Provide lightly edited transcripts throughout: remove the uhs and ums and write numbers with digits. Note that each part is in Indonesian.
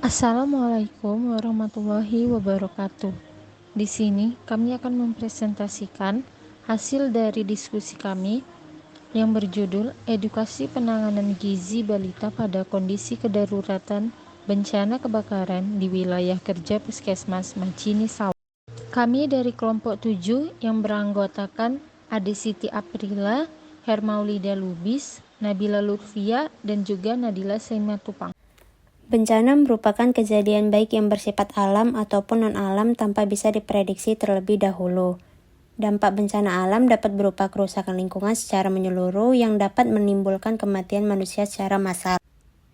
Assalamualaikum warahmatullahi wabarakatuh. Di sini kami akan mempresentasikan hasil dari diskusi kami yang berjudul Edukasi Penanganan Gizi Balita pada Kondisi Kedaruratan Bencana Kebakaran di Wilayah Kerja Puskesmas Macini Sawah. Kami dari kelompok 7 yang beranggotakan Ade Siti Aprila, Hermaulida Lubis, Nabila Lutfia, dan juga Nadila Simatupang. Bencana merupakan kejadian baik yang bersifat alam ataupun non-alam tanpa bisa diprediksi terlebih dahulu. Dampak bencana alam dapat berupa kerusakan lingkungan secara menyeluruh yang dapat menimbulkan kematian manusia secara massal.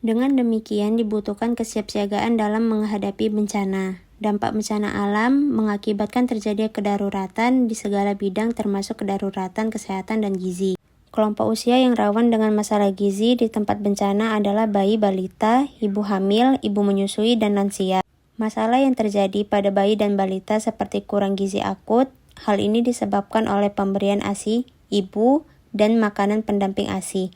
Dengan demikian dibutuhkan kesiapsiagaan dalam menghadapi bencana. Dampak bencana alam mengakibatkan terjadinya kedaruratan di segala bidang termasuk kedaruratan kesehatan dan gizi. Kelompok usia yang rawan dengan masalah gizi di tempat bencana adalah bayi balita, ibu hamil, ibu menyusui, dan lansia. Masalah yang terjadi pada bayi dan balita seperti kurang gizi akut, hal ini disebabkan oleh pemberian ASI, ibu, dan makanan pendamping ASI,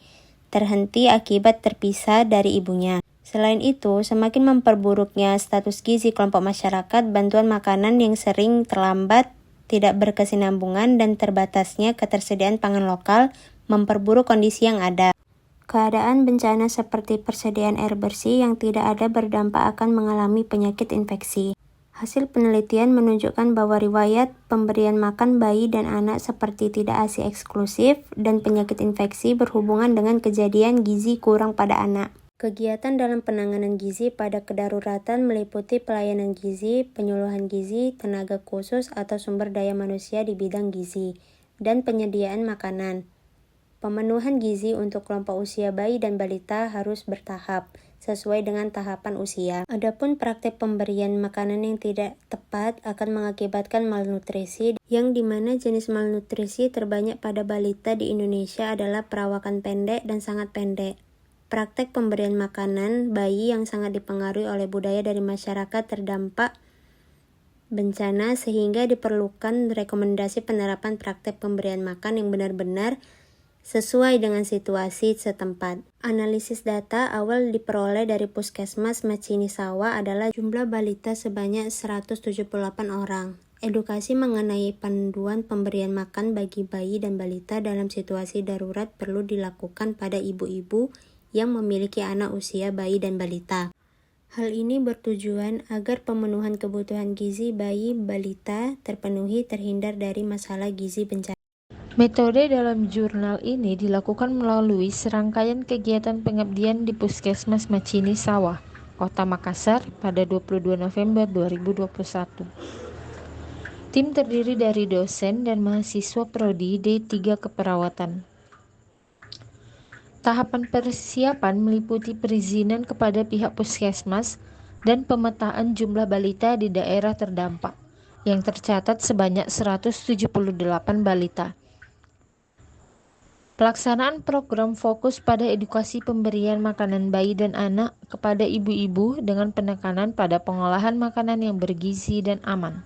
terhenti akibat terpisah dari ibunya. Selain itu, semakin memperburuknya status gizi kelompok masyarakat, bantuan makanan yang sering terlambat, tidak berkesinambungan, dan terbatasnya ketersediaan pangan lokal memperburuk kondisi yang ada. Keadaan bencana seperti persediaan air bersih yang tidak ada berdampak akan mengalami penyakit infeksi. Hasil penelitian menunjukkan bahwa riwayat pemberian makan bayi dan anak seperti tidak ASI eksklusif dan penyakit infeksi berhubungan dengan kejadian gizi kurang pada anak. Kegiatan dalam penanganan gizi pada kedaruratan meliputi pelayanan gizi, penyuluhan gizi, tenaga khusus atau sumber daya manusia di bidang gizi, dan penyediaan makanan. Pemenuhan gizi untuk kelompok usia bayi dan balita harus bertahap, sesuai dengan tahapan usia. Adapun praktek pemberian makanan yang tidak tepat akan mengakibatkan malnutrisi, yang dimana jenis malnutrisi terbanyak pada balita di Indonesia adalah perawakan pendek dan sangat pendek. Praktek pemberian makanan bayi yang sangat dipengaruhi oleh budaya dari masyarakat terdampak bencana sehingga diperlukan rekomendasi penerapan praktek pemberian makan yang benar-benar sesuai dengan situasi setempat. Analisis data awal diperoleh dari Puskesmas Macini Sawah adalah jumlah balita sebanyak 178 orang. Edukasi mengenai panduan pemberian makan bagi bayi dan balita dalam situasi darurat perlu dilakukan pada ibu-ibu yang memiliki anak usia bayi dan balita. Hal ini bertujuan agar pemenuhan kebutuhan gizi bayi balita terpenuhi terhindar dari masalah gizi bencana. Metode dalam jurnal ini dilakukan melalui serangkaian kegiatan pengabdian di Puskesmas Macini Sawah, Kota Makassar pada 22 November 2021. Tim terdiri dari dosen dan mahasiswa prodi D3 Keperawatan. Tahapan persiapan meliputi perizinan kepada pihak puskesmas dan pemetaan jumlah balita di daerah terdampak, yang tercatat sebanyak 178 balita. Pelaksanaan program fokus pada edukasi pemberian makanan bayi dan anak kepada ibu-ibu dengan penekanan pada pengolahan makanan yang bergizi dan aman.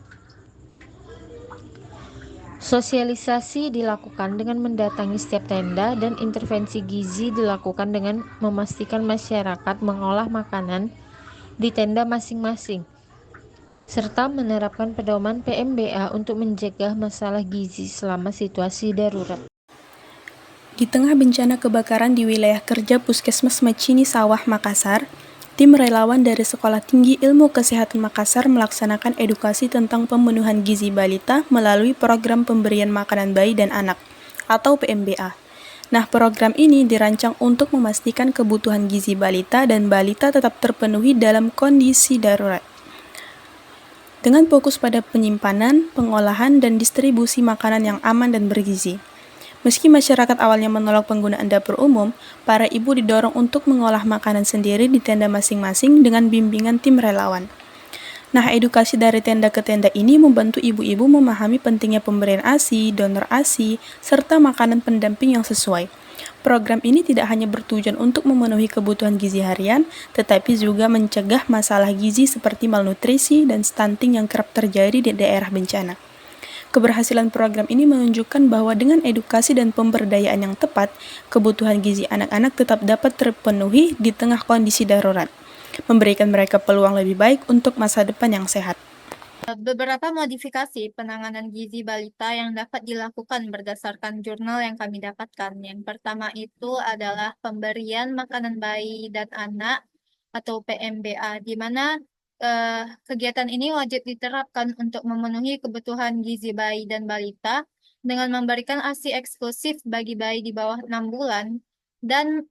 Sosialisasi dilakukan dengan mendatangi setiap tenda dan intervensi gizi dilakukan dengan memastikan masyarakat mengolah makanan di tenda masing-masing, serta menerapkan pedoman PMBA untuk mencegah masalah gizi selama situasi darurat. Di tengah bencana kebakaran di wilayah kerja Puskesmas Macini Sawah, Makassar, tim relawan dari Sekolah Tinggi Ilmu Kesehatan Makassar melaksanakan edukasi tentang pemenuhan gizi balita melalui program pemberian makanan bayi dan anak, atau PMBA. Nah, program ini dirancang untuk memastikan kebutuhan gizi balita dan balita tetap terpenuhi dalam kondisi darurat. Dengan fokus pada penyimpanan, pengolahan, dan distribusi makanan yang aman dan bergizi. Meski masyarakat awalnya menolak penggunaan dapur umum, para ibu didorong untuk mengolah makanan sendiri di tenda masing-masing dengan bimbingan tim relawan. Nah, edukasi dari tenda ke tenda ini membantu ibu-ibu memahami pentingnya pemberian ASI, donor ASI, serta makanan pendamping yang sesuai. Program ini tidak hanya bertujuan untuk memenuhi kebutuhan gizi harian, tetapi juga mencegah masalah gizi seperti malnutrisi dan stunting yang kerap terjadi di daerah bencana. Keberhasilan program ini menunjukkan bahwa dengan edukasi dan pemberdayaan yang tepat, kebutuhan gizi anak-anak tetap dapat terpenuhi di tengah kondisi darurat. memberikan mereka peluang lebih baik untuk masa depan yang sehat. Beberapa modifikasi penanganan gizi balita yang dapat dilakukan berdasarkan jurnal yang kami dapatkan. Yang pertama itu adalah pemberian makanan bayi dan anak atau PMBA, di mana kegiatan ini wajib diterapkan untuk memenuhi kebutuhan gizi bayi dan balita dengan memberikan ASI eksklusif bagi bayi di bawah 6 bulan dan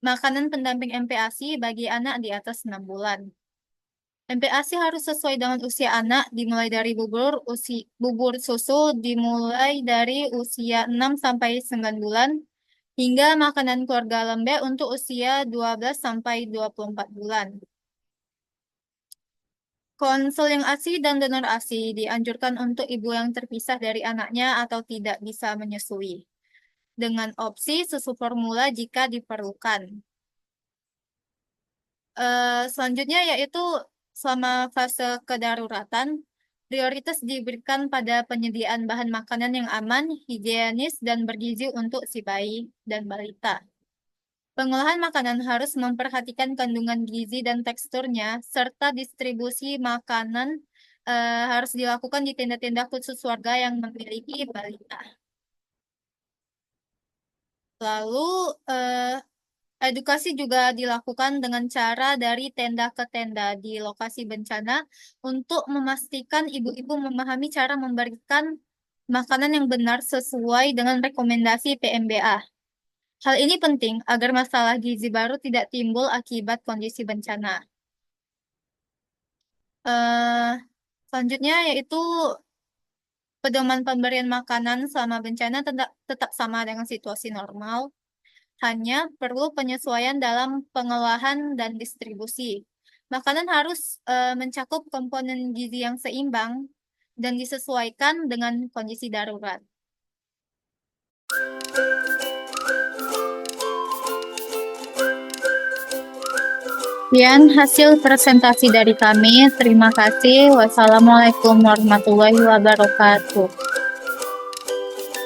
makanan pendamping MPASI bagi anak di atas 6 bulan. MPASI harus sesuai dengan usia anak, dimulai dari bubur susu dimulai dari usia 6 sampai 9 bulan, hingga makanan keluarga lembek untuk usia 12 sampai 24 bulan. Konseling ASI dan donor ASI dianjurkan untuk ibu yang terpisah dari anaknya atau tidak bisa menyusui, dengan opsi susu formula jika diperlukan. Selanjutnya yaitu selama fase kedaruratan, prioritas diberikan pada penyediaan bahan makanan yang aman, higienis, dan bergizi untuk si bayi dan balita. Pengolahan makanan harus memperhatikan kandungan gizi dan teksturnya, serta distribusi makanan harus dilakukan di tenda-tenda khusus warga yang memiliki balita. Lalu, edukasi juga dilakukan dengan cara dari tenda ke tenda di lokasi bencana untuk memastikan ibu-ibu memahami cara memberikan makanan yang benar sesuai dengan rekomendasi PMBA. Hal ini penting agar masalah gizi baru tidak timbul akibat kondisi bencana. Selanjutnya yaitu pedoman pemberian makanan selama bencana tetap sama dengan situasi normal. Hanya perlu penyesuaian dalam pengolahan dan distribusi. Makanan harus mencakup komponen gizi yang seimbang dan disesuaikan dengan kondisi darurat. Sekian hasil presentasi dari kami. Terima kasih. Wassalamualaikum warahmatullahi wabarakatuh.